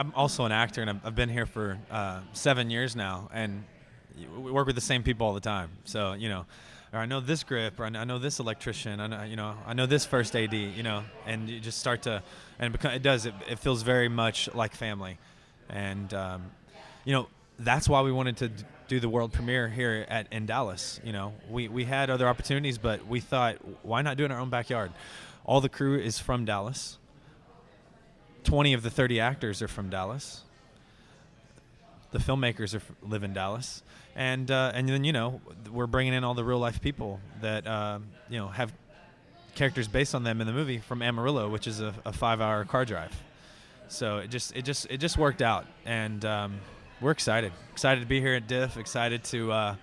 I'm also an actor, and I've been here for 7 years now, and we work with the same people all the time. So, or I know this grip, or I know this electrician, I know this first AD, and you just start to, and it feels very much like family, and that's why we wanted to do the world premiere here in Dallas. We had other opportunities, but we thought, why not do it in our own backyard? All the crew is from Dallas. 20 of the 30 actors are from Dallas. The filmmakers live in Dallas, and then we're bringing in all the real life people that have characters based on them in the movie from Amarillo, which is a 5-hour car drive. So it just worked out, and we're excited to be here at DIFF. Excited to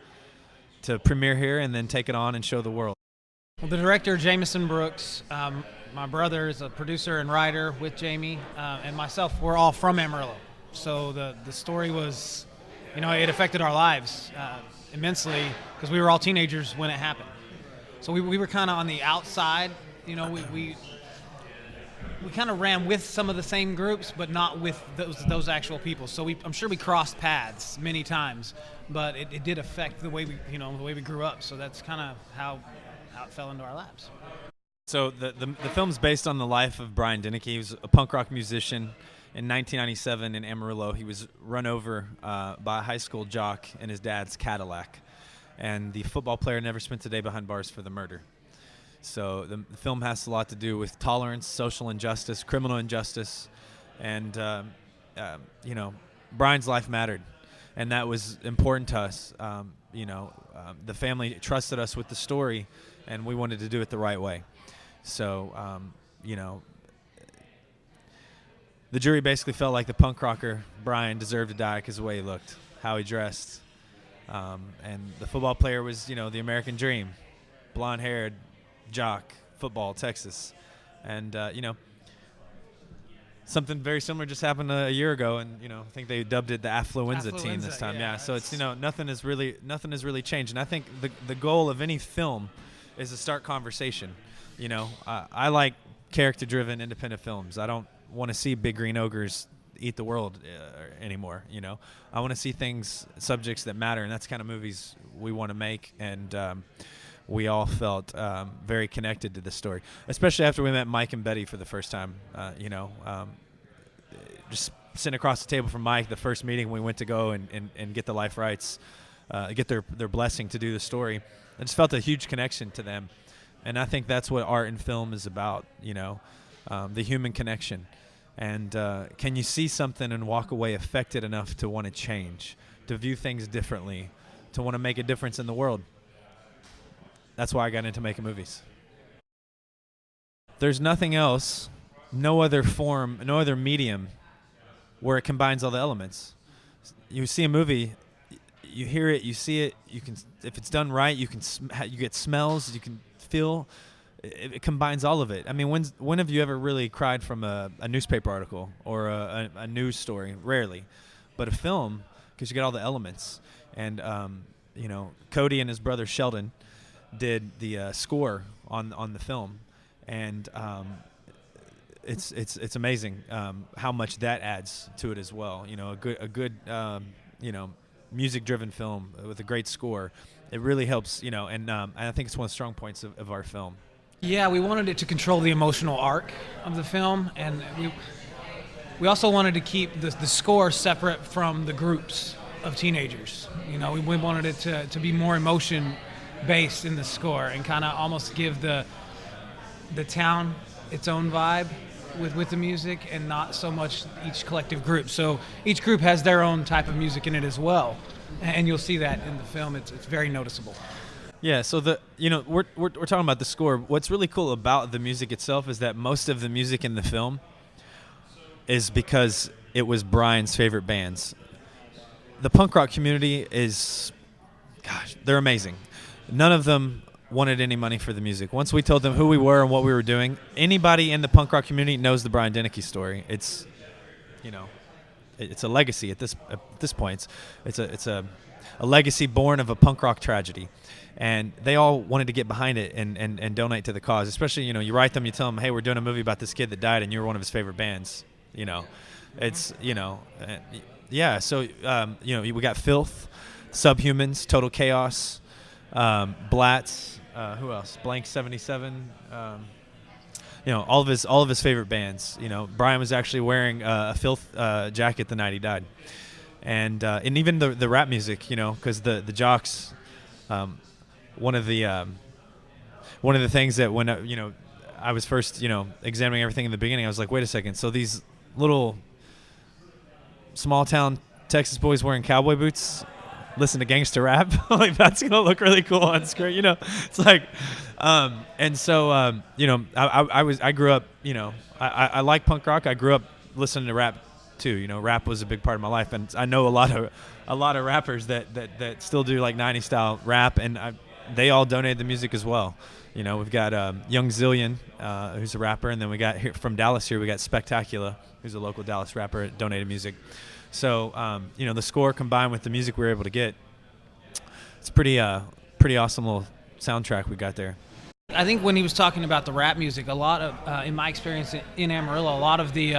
premiere here and then take it on and show the world. Well, the director, Jameson Brooks, my brother is a producer and writer with Jamie, and myself, we're all from Amarillo. So the story was, it affected our lives immensely because we were all teenagers when it happened. So we were kind of on the outside, we kind of ran with some of the same groups, but not with those actual people. So I'm sure we crossed paths many times, but it did affect the way we grew up. So that's kind of how it fell into our laps. So the film's based on the life of Brian Deneke. He was a punk rock musician. In 1997 in Amarillo, he was run over by a high school jock in his dad's Cadillac, and the football player never spent a day behind bars for the murder. So the film has a lot to do with tolerance, social injustice, criminal injustice, and Brian's life mattered, and that was important to us. The family trusted us with the story, and we wanted to do it the right way. So, the jury basically felt like the punk rocker Brian deserved to die because of the way he looked, how he dressed, and the football player was, the American dream, blonde-haired, jock, football, Texas, and something very similar just happened a year ago, and I think they dubbed it the Affluenza team this time. Yeah. So it's nothing has really changed, and I think the goal of any film is to start conversation. I like character-driven independent films. I don't want to see big green ogres eat the world anymore. I want to see subjects that matter, and that's the kind of movies we want to make, and we all felt very connected to this story, especially after we met Mike and Betty for the first time. Just sitting across the table from Mike, the first meeting we went to go and get the life rights, get their blessing to do the story. I just felt a huge connection to them, and I think that's what art and film is about, the human connection. And can you see something and walk away affected enough to want to change, to view things differently, to want to make a difference in the world? That's why I got into making movies. There's nothing else, no other form, no other medium where it combines all the elements. You see a movie, you hear it, you see it, you can, if it's done right, you get smells, you can feel. It combines all of it. I mean, when have you ever really cried from a newspaper article or a news story? Rarely. But a film, because you get all the elements. And, Cody and his brother Sheldon did the score on the film. And it's amazing how much that adds to it as well. A good music-driven film with a great score. It really helps, and I think it's one of the strong points of our film. Yeah, we wanted it to control the emotional arc of the film, and we also wanted to keep the score separate from the groups of teenagers. We wanted it to be more emotion-based in the score and kind of almost give the town its own vibe with the music, and not so much each collective group. So each group has their own type of music in it as well, and you'll see that in the film. It's very noticeable. Yeah, so we're talking about the score. What's really cool about the music itself is that most of the music in the film is because it was Brian's favorite bands. The punk rock community they're amazing. None of them wanted any money for the music. Once we told them who we were and what we were doing, anybody in the punk rock community knows the Brian Deneke story. It's, it's a legacy at this point. It's a legacy born of a punk rock tragedy. And they all wanted to get behind it and donate to the cause. Especially, you write them, you tell them, hey, we're doing a movie about this kid that died and you were one of his favorite bands. It's yeah. So we got Filth, Subhumans, Total Chaos, Blatz. Who else? Blank 77. All of his favorite bands. Brian was actually wearing a Filth jacket the night he died, and even the rap music. Because the Jocks. One of the things that when I was first examining everything in the beginning, I was like, wait a second. So these little small town Texas boys wearing cowboy boots listen to gangster rap, like that's gonna look really cool on screen. It's like, and so I grew up. I like punk rock. I grew up listening to rap too. Rap was a big part of my life, and I know a lot of rappers that still do like 90s style rap, and they all donated the music as well. We've got Young Zillion, who's a rapper, and then we got here from Dallas we got Spectacular, who's a local Dallas rapper, donated music. So, the score combined with the music we were able to get, it's pretty awesome little soundtrack we got there. I think when he was talking about the rap music, a lot of, in my experience in Amarillo, a lot of the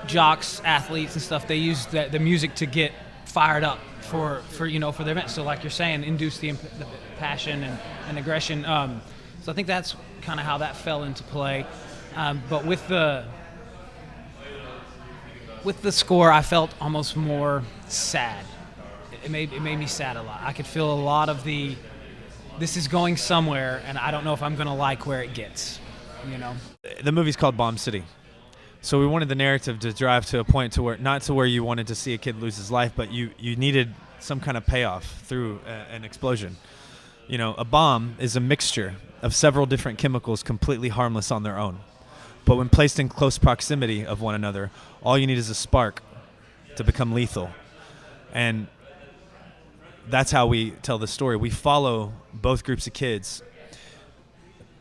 jocks, athletes, and stuff, they use the music to get fired up for their event. So, like you're saying, induce the passion and aggression. So I think that's kind of how that fell into play. But with the score, I felt almost more sad. It made me sad a lot. I could feel a lot of this is going somewhere, and I don't know if I'm going to like where it gets. The movie's called Bomb City. So we wanted the narrative to drive to a point to where, not to where you wanted to see a kid lose his life, but you needed some kind of payoff through an explosion. A bomb is a mixture of several different chemicals completely harmless on their own. But when placed in close proximity of one another, all you need is a spark to become lethal. And that's how we tell the story. We follow both groups of kids.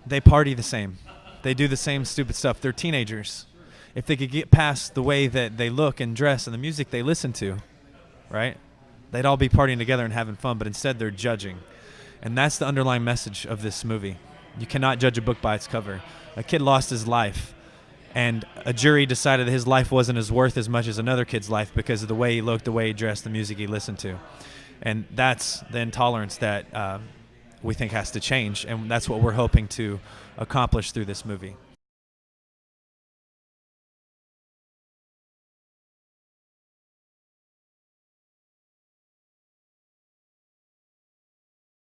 They party the same. They do the same stupid stuff. They're teenagers. If they could get past the way that they look and dress and the music they listen to, right, they'd all be partying together and having fun, but instead they're judging. And that's the underlying message of this movie. You cannot judge a book by its cover. A kid lost his life, and a jury decided that his life wasn't as worth as much as another kid's life because of the way he looked, the way he dressed, the music he listened to. And that's the intolerance that we think has to change, and that's what we're hoping to accomplish through this movie.